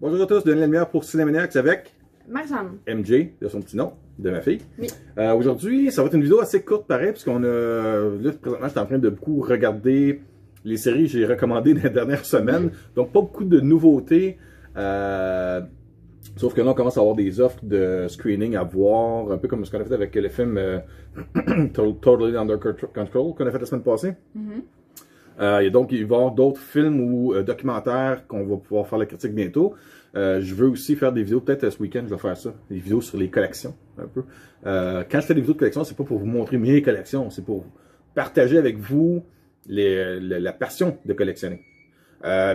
Bonjour à tous, Denis Lemierre pour Cinémaniacs avec Marjane. MJ, de son petit nom, de ma fille. Oui. Aujourd'hui, ça va être une vidéo assez courte pareil, puisqu'on a... Là, présentement, je suis en train de beaucoup regarder les séries que j'ai recommandées dans les dernières semaines. Donc, pas beaucoup de nouveautés. Sauf que là, on commence à avoir des offres de screening à voir, un peu comme ce qu'on a fait avec le film Totally Under Control qu'on a fait la semaine passée. Et donc, il va y avoir d'autres films ou documentaires qu'on va pouvoir faire la critique bientôt. Je veux aussi faire des vidéos, peut-être ce week-end, je vais faire ça, des vidéos sur les collections, un peu. Quand je fais des vidéos de collection, c'est pas pour vous montrer mes collections, c'est pour partager avec vous la passion de collectionner.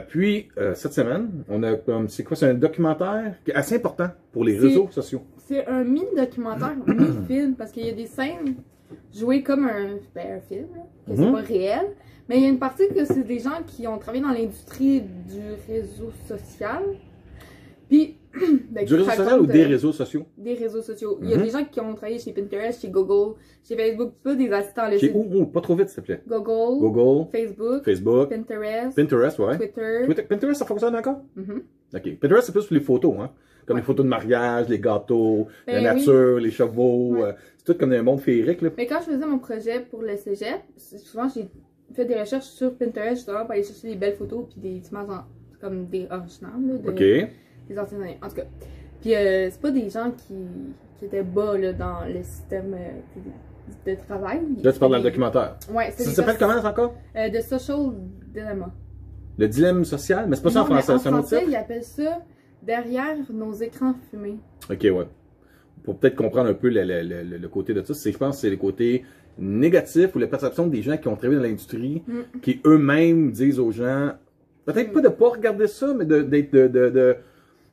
Puis, cette semaine, on a comme, c'est quoi, c'est un documentaire qui est assez important pour les réseaux sociaux. C'est un mini-documentaire, mini-film, parce qu'il y a des scènes jouées comme un film, là, que c'est pas réel. Mais il y a une partie que c'est des gens qui ont travaillé dans l'industrie du réseau social. Puis, du réseau social ou des réseaux sociaux? Des réseaux sociaux. Il y a des gens qui ont travaillé chez Pinterest, chez Google, chez Facebook, pas des assistants. Chez où? Pas trop vite, s'il te plaît. Google, Facebook, Pinterest, ouais. Twitter. Pinterest, ça fonctionne encore? OK. Pinterest, c'est plus pour les photos, hein? Comme les photos de mariage, les gâteaux, la nature, les chevaux. C'est tout comme un monde féerique, là. Mais quand je faisais mon projet pour le cégep, souvent j'ai fait des recherches sur Pinterest justement pour aller chercher des belles photos puis des images comme des originales là, des anciennes années. En tout cas. Puis c'est pas des gens qui étaient bas là, dans le système de travail. Là, tu parles dans le documentaire. Ouais, ça s'appelle comment encore? The Social Dilemma. Le dilemme social? Mais c'est pas ça en français, c'est un autre titre? Ils appellent ça Derrière nos écrans fumés. Ok, ouais. Pour peut-être comprendre un peu le côté de ça, je pense que c'est le côté négatif ou la perception des gens qui ont travaillé dans l'industrie, qui eux-mêmes disent aux gens, peut-être pas de pas regarder ça, mais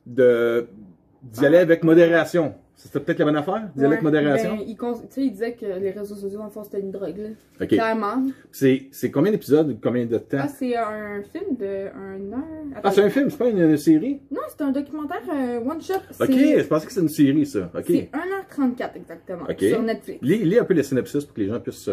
d'y aller avec modération. C'était peut-être la bonne affaire, d'y aller avec modération. Ben, il disait que les réseaux sociaux, en fond, c'était une drogue, là. Okay. Clairement. C'est combien d'épisodes, combien de temps? Ah, c'est un film de 1 heure. Ah, c'est un film, c'est pas une série? Non, c'est un documentaire one-shot. Ok, je pensais que c'était une série, ça. Okay. C'est 1h34 exactement, sur Netflix. Lis un peu les synopsis pour que les gens puissent...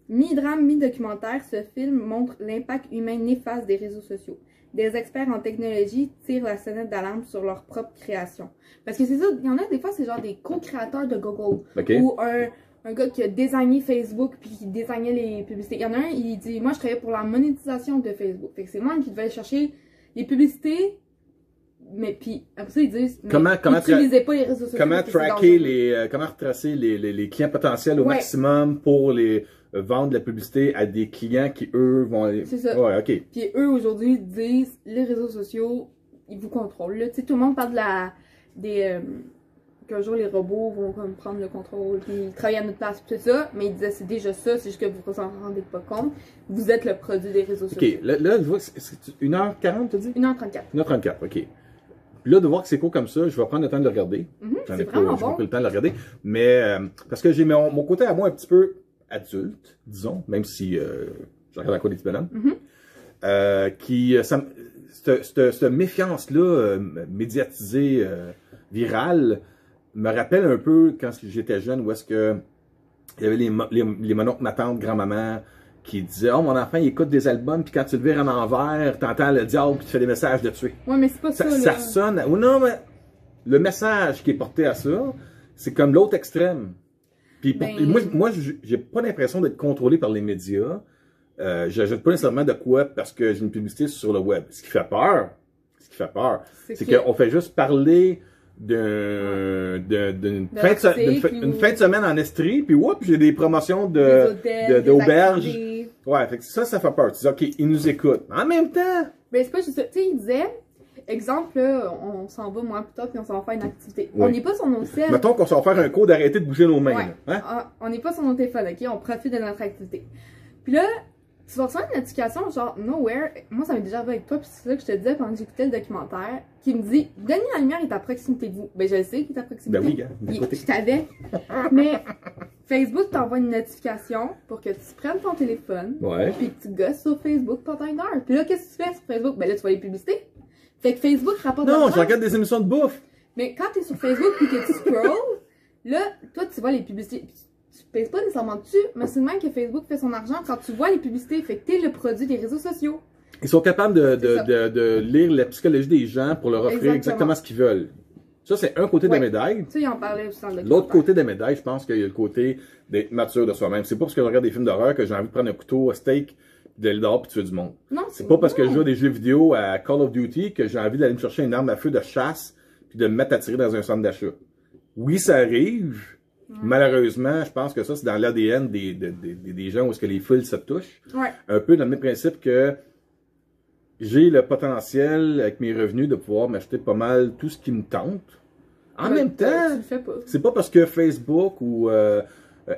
Mi-drame, mi-documentaire, ce film montre l'impact humain néfaste des réseaux sociaux. Des experts en technologie tirent la sonnette d'alarme sur leur propre création. Parce que c'est ça, il y en a des fois, c'est genre des co-créateurs de Google. Ou un gars qui a designé Facebook puis qui designait les publicités. Il y en a un, il dit, moi je travaillais pour la monétisation de Facebook. Fait que c'est moi qui devais chercher les publicités. Mais puis après ça ils disent utilisez pas les réseaux sociaux. Comment traquer comment retracer les clients potentiels au maximum pour les vendre la publicité à des clients qui eux vont aller. C'est ça. Ouais, ok. Puis eux aujourd'hui disent les réseaux sociaux ils vous contrôlent. Tu sais tout le monde parle de qu'un jour les robots vont comme prendre le contrôle puis travailler à notre place tout ça, mais ils disaient c'est déjà ça, c'est juste que vous vous en rendez pas compte. Vous êtes le produit des réseaux sociaux. Ok, là je vois c'est 1h40 t'as dit? 1h34. 1h34, ok. Là, de voir que c'est court comme ça, je vais prendre le temps de le regarder. C'est vraiment bon. J'ai pas pris le temps de le regarder. Mais, parce que j'ai mon côté à moi un petit peu adulte, disons, même si je regarde encore des petits bonhommes, cette méfiance-là, médiatisée, virale, me rappelle un peu quand j'étais jeune, où est-ce que il y avait les mononcles, ma tante, grand-maman, qui disait oh mon enfant il écoute des albums puis quand tu le vires en envers t'entends le diable puis tu fais des messages dessus. Ouais mais c'est pas ça. Ça sonne. Oh, non mais le message qui est porté à ça c'est comme l'autre extrême. Puis moi j'ai pas l'impression d'être contrôlé par les médias. J'ajoute pas nécessairement de quoi parce que j'ai une publicité sur le web. Ce qui fait peur, c'est qu'on fait juste parler d'une fin de semaine en Estrie, puis j'ai des promotions d'auberges. Ouais, fait que ça fait peur. Tu dis, OK, ils nous écoutent. En même temps... Ben, c'est pas juste ça. Tu sais, il disait, exemple, là, on s'en va, moi, plus tard, puis on s'en va faire une activité. On n'est pas sur nos celles. Mettons qu'on s'en va faire un cours d'arrêter de bouger nos mains. Hein? On n'est pas sur nos téléphones, OK? On profite de notre activité. Puis là, tu vas recevoir une notification genre Nowhere. Moi, ça m'est déjà arrivé avec toi, puis c'est ça que je te disais pendant que j'écoutais le documentaire, qui me dit Denis Lemierre est à proximité de vous. Ben, je le sais qu'il est à proximité. Ben oui, gars. Je t'avais. Mais Facebook t'envoie une notification pour que tu prennes ton téléphone, puis que tu gosses sur Facebook pendant 1 heure. Puis là, qu'est-ce que tu fais sur Facebook? Ben là, tu vois les publicités. Fait que Facebook rapporte. Non, je regarde des émissions de bouffe. Mais quand t'es sur Facebook puis que tu scrolls, là, toi, tu vois les publicités. Tu pèses pas nécessairement dessus, mais c'est le même que Facebook fait son argent quand tu vois les publicités. Fait que t'es le produit des réseaux sociaux. Ils sont capables de lire la psychologie des gens pour leur offrir exactement ce qu'ils veulent. Ça, c'est un côté de la médaille. Ça, il en parlait aussi dans le L'autre côté de la médaille, je pense qu'il y a le côté d'être mature de soi-même. C'est pas parce que je regarde des films d'horreur que j'ai envie de prendre un couteau à steak, d'aller dehors puis de tuer du monde. Non, c'est pas parce que je joue à des jeux vidéo à Call of Duty que j'ai envie d'aller me chercher une arme à feu de chasse puis de me mettre à tirer dans un centre d'achat. Oui, ça arrive. Malheureusement, je pense que ça, c'est dans l'ADN des gens où est-ce que les foules se touchent. Un peu dans le même principe que j'ai le potentiel, avec mes revenus, de pouvoir m'acheter pas mal tout ce qui me tente. En même temps, c'est pas parce que Facebook ou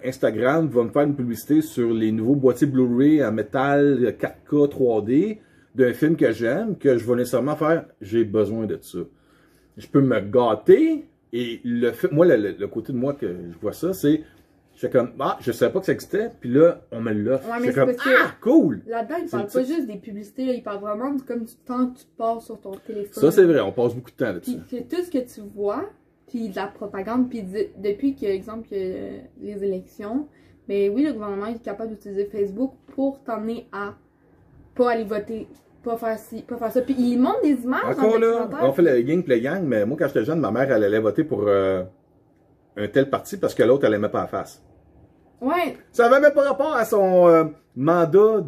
Instagram va me faire une publicité sur les nouveaux boîtiers Blu-ray en métal 4K 3D d'un film que j'aime que je vais nécessairement faire « j'ai besoin de ça ». Je peux me gâter et moi, le côté de moi que je vois ça, c'est je fais comme, ah, je savais pas que ça existait, puis là, on me l'offre. Ouais, comme, ah, cool! Là-dedans, il parle pas juste des publicités, là, il parle vraiment de comme du temps que tu passes sur ton téléphone. Ça, c'est vrai, on passe beaucoup de temps là-dessus. Puis tout ce que tu vois, puis de la propagande, puis depuis que, exemple, les élections, mais oui, le gouvernement est capable d'utiliser Facebook pour t'emmener à pas aller voter, pas faire ci, pas faire ça. Puis il montre des images. Encore là, on fait le yin play yang, mais moi, quand j'étais jeune, ma mère, elle allait voter pour un tel parti parce que l'autre, elle aimait pas la face. Ouais. Ça avait même pas rapport à son mandat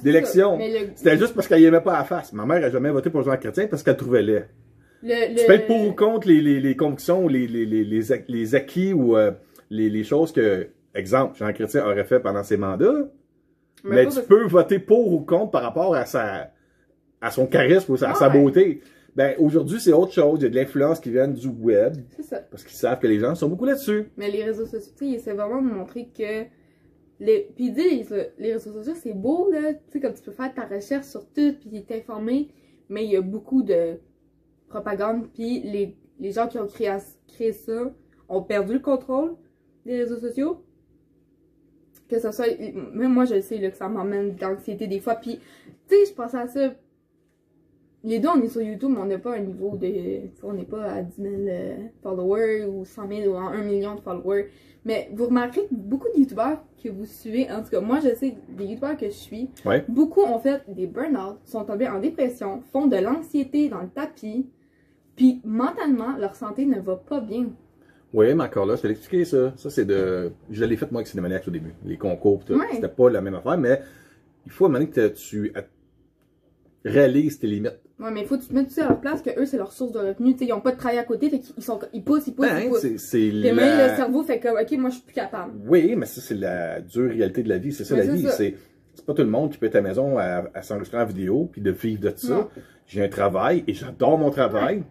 d'élection. C'était juste parce qu'elle aimait pas la face. Ma mère n'a jamais voté pour Jean Chrétien parce qu'elle trouvait laid. Tu peux être pour ou contre les convictions, les acquis ou les choses que, exemple, Jean Chrétien aurait fait pendant ses mandats. Mais tu peux voter pour ou contre par rapport à son charisme ou à sa beauté. Ben, aujourd'hui, c'est autre chose. Il y a de l'influence qui vient du web. C'est ça. Parce qu'ils savent que les gens sont beaucoup là-dessus. Mais les réseaux sociaux, tu sais, ils essaient vraiment de montrer que puis ils disent, les réseaux sociaux, c'est beau, là. Tu sais, comme tu peux faire ta recherche sur tout, puis t'informer. Mais il y a beaucoup de propagande. Puis les gens qui ont créé ça ont perdu le contrôle des réseaux sociaux. Que ça soit. Même moi, je sais là, que ça m'emmène d'anxiété des fois. Puis, tu sais, je pensais à ça. Les deux, on est sur YouTube, mais on n'a pas un niveau de. On n'est pas à 10 000 followers ou 100 000 ou 1 million de followers. Mais vous remarquerez que beaucoup de YouTubeurs que vous suivez, en tout cas, moi je sais, des YouTubeurs que je suis, beaucoup ont fait des burn-out, sont tombés en dépression, font de l'anxiété dans le tapis, puis mentalement, leur santé ne va pas bien. Oui, mais encore là, je t'ai expliqué ça. Ça, c'est de. Je l'ai fait moi avec Cinémaniacs au début. Les concours, tout. C'était pas la même affaire, mais il faut à un moment que tu réalises tes limites. Ouais, mais il faut que tu te mettes aussi à leur place que eux, c'est leur source de revenus. Tu sais, ils n'ont pas de travail à côté, fait qu'ils poussent, ils poussent. Puis même le cerveau fait comme, ok, moi je suis plus capable. Oui, mais ça, c'est la dure réalité de la vie. C'est ça la vie. C'est pas tout le monde qui peut être à la maison à s'enregistrer en vidéo puis de vivre de ça. J'ai un travail et j'adore mon travail.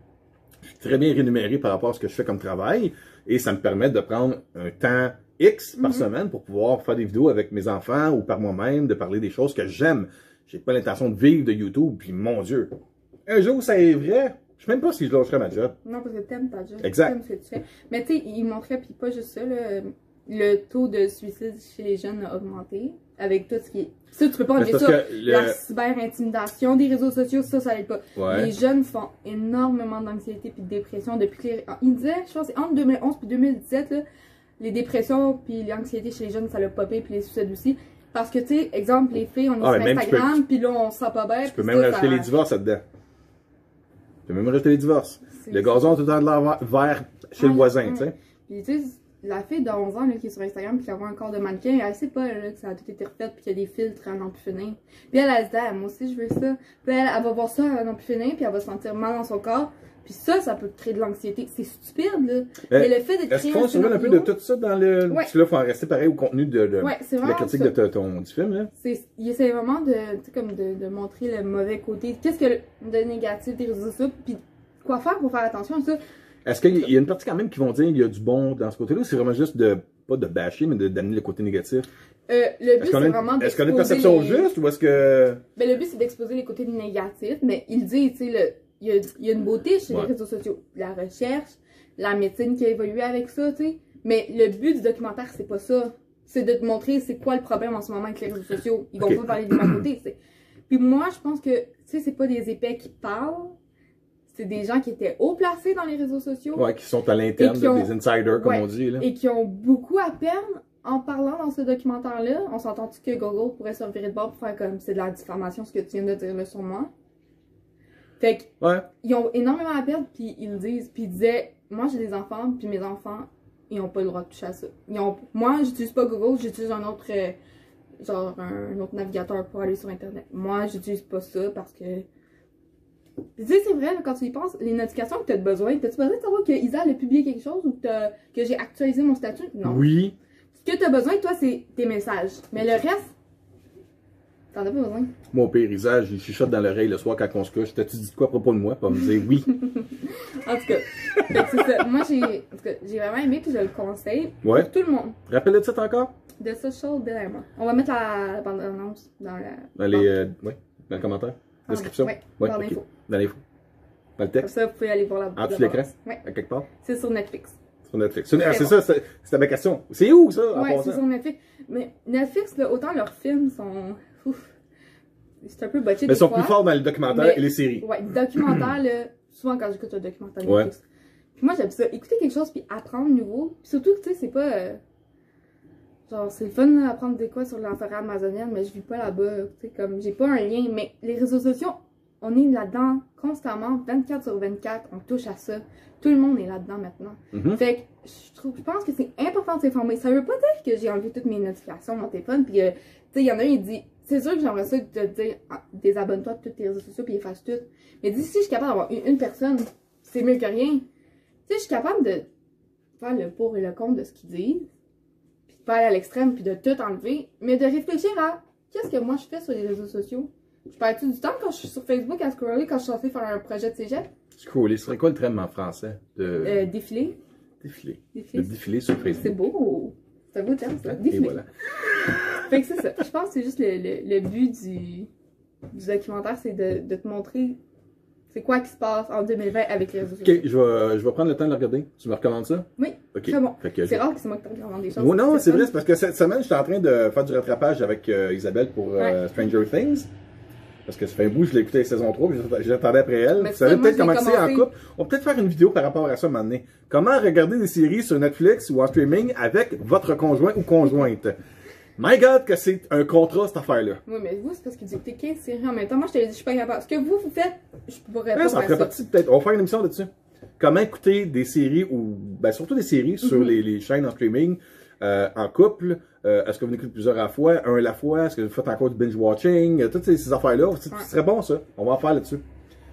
Je suis très bien rémunéré par rapport à ce que je fais comme travail et ça me permet de prendre un temps X par semaine pour pouvoir faire des vidéos avec mes enfants ou par moi-même, de parler des choses que j'aime. J'ai pas l'intention de vivre de YouTube, puis mon Dieu. Un jour, ça arriverait, je sais même pas si je lâcherais ma job. Non, parce que t'aimes ta job. Exact. T'aimes ce que tu fais. Mais tu sais, il montrait, puis pas juste ça, le taux de suicide chez les jeunes a augmenté avec tout ce qui est. Ça, tu peux pas enlever ça. La cyber-intimidation des réseaux sociaux, ça aide pas. Ouais. Les jeunes font énormément d'anxiété puis de dépression depuis que il disait, je pense, c'est entre 2011 et 2017, là, les dépressions puis l'anxiété chez les jeunes, ça l'a popé, puis les suicides aussi. Parce que, tu sais, exemple, les filles, on est sur Instagram, puis là, on se sent pas bien. Tu peux même rajouter les divorces là-dedans. Tu peux même rajouter les divorces. Le gazon a tout le temps de l'air vert chez le voisin, tu sais. Puis, tu sais, la fille de 11 ans là, qui est sur Instagram, puis qui a un corps de mannequin, elle sait pas là, que ça a tout été refait, puis qu'il y a des filtres à n'en plus finir. Puis elle se dit, ah, moi aussi, je veux ça. Puis elle va voir ça à n'en plus finir, puis elle va se sentir mal dans son corps. Puis ça peut créer de l'anxiété. C'est stupide, là. Mais le fait de créer. Est-ce qu'on se un peu de tout ça dans le. Parce que là, il faut en rester pareil au contenu de la critique de du film, là. Il essaie vraiment de montrer le mauvais côté. Qu'est-ce que de négatif des réseaux sociaux, puis quoi faire pour faire attention à ça. Est-ce qu'il y a une partie quand même qui vont dire qu'il y a du bon dans ce côté-là, ou c'est vraiment juste pas de bâcher, mais d'amener le côté négatif? Le but, c'est vraiment d'exposer. Est-ce qu'on a une perception juste, ou est-ce que. Ben, le but, c'est d'exposer les côtés négatifs, mais il dit, tu sais, il y a une beauté chez les réseaux sociaux. La recherche, la médecine qui a évolué avec ça, tu sais. Mais le but du documentaire, c'est pas ça. C'est de te montrer c'est quoi le problème en ce moment avec les réseaux sociaux. Ils vont pas parler du bon côté, tu sais. Puis moi, je pense que, tu sais, c'est pas des épais qui parlent. C'est des gens qui étaient haut placés dans les réseaux sociaux. Ouais, qui sont à l'interne, des insiders, comme on dit, là. Et qui ont beaucoup à perdre en parlant dans ce documentaire-là, on s'entend-tu que Google pourrait se virer de bord pour faire comme c'est de la diffamation ce que tu viens de dire là sur moi? Fait qu'ils ont énormément à perdre, puis ils le disent. Puis ils disaient, moi j'ai des enfants, puis mes enfants, ils n'ont pas le droit de toucher à ça. Moi, j'utilise pas Google, j'utilise un autre, un autre navigateur pour aller sur Internet. Moi, j'utilise pas ça parce que... Tu sais, c'est vrai, là, quand tu y penses, les notifications que tu as besoin, t'as-tu besoin de savoir que Isa a publié quelque chose ou que j'ai actualisé mon statut? Non. Oui. Ce que tu as besoin, toi, c'est tes messages. Mais le reste, t'en as pas besoin. Moi, au pire, Isa, j'ai chuchote dans l'oreille le soir quand on se couche. T'as-tu dit quoi à propos de moi? Pour me dire oui. En tout cas, c'est ça. Moi, j'ai vraiment aimé, puis je le conseille pour tout le monde. Rappelle-le de ça encore? The Social Dilemma. On va mettre la bande-annonce dans la... Dans le commentaire. Description? Oui, dans l'info. Dans l'info. Dans le texte? Comme ça, vous pouvez aller voir la en dessous de l'écran? Oui. À quelque part? C'est sur Netflix. Sur Netflix. C'est ça, c'était ma question. C'est où ça? Oui, c'est sur Netflix. Mais Netflix, là, autant leurs films sont... Ouf. C'est un peu botché mais ils sont plus forts dans les documentaires et les séries. Ouais, documentaires, là, souvent quand j'écoute un documentaire Netflix. Puis moi, j'aime ça. Écouter quelque chose puis apprendre nouveau. Puis surtout, tu sais, c'est pas... genre, c'est le fun d'apprendre des quoi sur la forêt amazonienne, mais je vis pas là-bas. Tu sais, comme, j'ai pas un lien. Mais les réseaux sociaux, on est là-dedans constamment, 24 sur 24. On touche à ça. Tout le monde est là-dedans maintenant. Fait que je pense que c'est important de s'informer. Ça veut pas dire que j'ai enlevé toutes mes notifications de mon téléphone. Puis, tu sais, il y en a un, il dit... C'est sûr que j'aimerais ça te dire, désabonne-toi de tous tes réseaux sociaux puis efface tout. Mais dis, si je suis capable d'avoir une personne, c'est mieux que rien. Tu sais, je suis capable de faire le pour et le contre de ce qu'ils disent, puis de pas aller à l'extrême puis de tout enlever, mais de réfléchir à qu'est-ce que moi je fais sur les réseaux sociaux. Je perds-tu du temps quand je suis sur Facebook à scroller quand je suis censée faire un projet de cégep? Scroller, ce serait quoi le terme en français? Défiler. Défiler. De défiler sur Facebook. C'est beau. C'est un beau terme, ça. Et voilà. Fait que c'est ça. Je pense que c'est juste le but du documentaire, c'est de te montrer c'est quoi qui se passe en 2020 avec les réseaux sociaux. Ok, je vais prendre le temps de le regarder. Tu me recommandes ça? Oui, okay. Très bon. C'est rare que c'est moi qui te recommande des choses. Oh, non, c'est vrai, c'est parce que cette semaine, j'étais en train de faire du rattrapage avec Isabelle pour Stranger Things. Parce que ça fait un bout, je l'ai écouté la saison 3, puis j'attendais après elle. Vous savez peut-être comment c'est en couple. On peut peut-être faire une vidéo par rapport à ça maintenant. Comment regarder des séries sur Netflix ou en streaming avec votre conjoint ou conjointe. My God, que c'est un contrat, cette affaire-là. Oui, mais vous, c'est parce que vous écoutez 15 séries en même temps. Moi, je te l'ai dit, je suis pas capable. Ce que vous faites, je pourrais pas faire ça. Ferait partie, peut-être. On va faire une émission là-dessus. Comment écouter des séries, ou ben, surtout des séries sur les chaînes en streaming, en couple. Est-ce que vous en écoutez plusieurs à la fois, un à la fois? Est-ce que vous faites encore du binge-watching? Toutes ces affaires-là. Ce serait bon, ça. On va en faire là-dessus.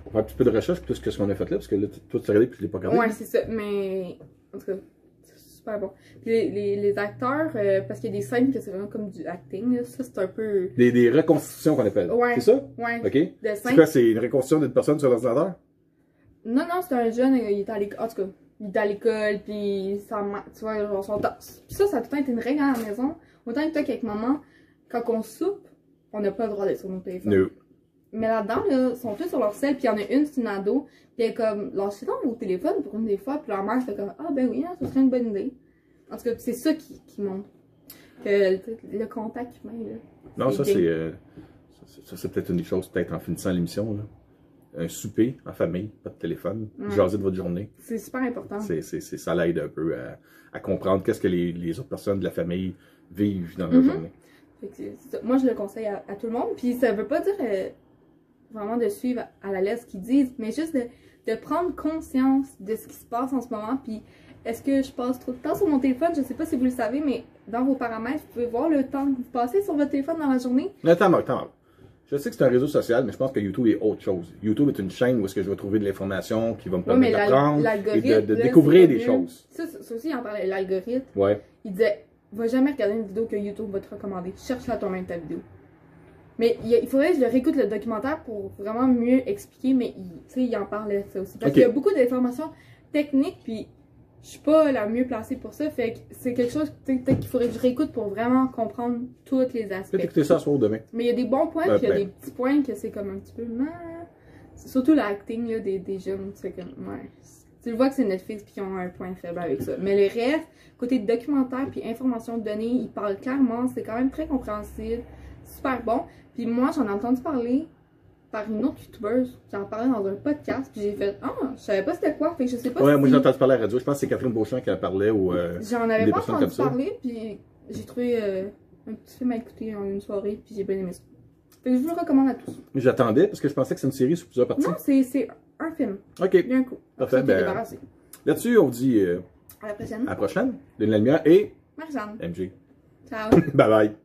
On va faire un petit peu de recherche plus que ce qu'on a fait là, parce que là, toi, tu l'as regardé puis je l'ai pas regardé. Ouais, c'est ça. Mais, en tout cas, c'est super bon. Puis les acteurs, parce qu'il y a des scènes que c'est vraiment comme du acting, là. Ça, c'est un peu... Des reconstitutions qu'on appelle. Ouais. C'est ça? Ouais. OK. C'est quoi, c'est une reconstitution d'une personne sur l'ordinateur? Non, c'est un jeune, il est à l'école. En tout cas, il est à l'école, puis tu vois, genre, son danse. Puis ça a tout le temps été une règle à la maison. Autant que toi qu'avec maman, quand on soupe, on n'a pas le droit d'être sur nos téléphones. No. Mais là-dedans, là, ils sont tous sur leur sel, puis il y en a une, c'est une ado, puis elle est comme, lâchez donc vos téléphones pour une des fois, puis leur mère fait comme, ah ben oui, hein, ce serait une bonne idée. En tout cas, c'est ça qui montre. Que le contact humain, là. Non, ça c'est peut-être une des choses, peut-être en finissant l'émission, là. Un souper en famille, pas de téléphone, jaser de votre journée. C'est super important. Ça l'aide un peu à comprendre qu'est-ce que les autres personnes de la famille vivent dans leur journée. Moi, je le conseille à tout le monde. Puis ça veut pas dire vraiment de suivre à la lettre ce qu'ils disent, mais juste de prendre conscience de ce qui se passe en ce moment. Puis est-ce que je passe trop de temps sur mon téléphone? Je sais pas si vous le savez, mais dans vos paramètres, vous pouvez voir le temps que vous passez sur votre téléphone dans la journée. Attends. Je sais que c'est un réseau social, mais je pense que YouTube est autre chose. YouTube est une chaîne où est-ce que je vais trouver de l'information qui va me permettre d'apprendre et de découvrir des choses. Ça aussi, il en parlait, l'algorithme. Ouais. Il disait, va jamais regarder une vidéo que YouTube va te recommander. Cherche-la toi-même ta vidéo. Mais il faudrait que je réécoute le documentaire pour vraiment mieux expliquer, mais il en parlait ça aussi. Parce qu'il y a beaucoup d'informations techniques, puis je suis pas la mieux placée pour ça, fait que c'est quelque chose peut-être qu'il faudrait que je réécoute pour vraiment comprendre tous les aspects. Peut-être écouter ça ce soir ou demain. Mais il y a des bons points, puis il y a des petits points que c'est comme un petit peu... Surtout l'acting là, des jeunes, tu fais comme... Ouais. Tu le vois que c'est Netflix puis qu'ils ont un point faible avec ça. Mais le reste, côté documentaire puis information de données, ils parlent clairement, c'est quand même très compréhensible, super bon. Puis moi, j'en ai entendu parler par une autre youtubeuse qui en parlait dans un podcast, puis j'ai fait je savais pas c'était quoi, fait que je sais pas moi j'ai entendu parler à la radio, je pense que c'est Catherine Beauchamp qui en parlait ou j'en avais pas entendu parler, puis j'ai trouvé un petit film à écouter en une soirée, puis j'ai bien aimé ça. Fait que je vous le recommande à tous. J'attendais parce que je pensais que c'est une série sur plusieurs parties. Non, c'est un film. Ok. Bien un coup. Parfait. Là-dessus, on vous dit à la prochaine. à la prochaine. Lune la lumière et Marie-Jeanne. MJ. Ciao. Bye bye.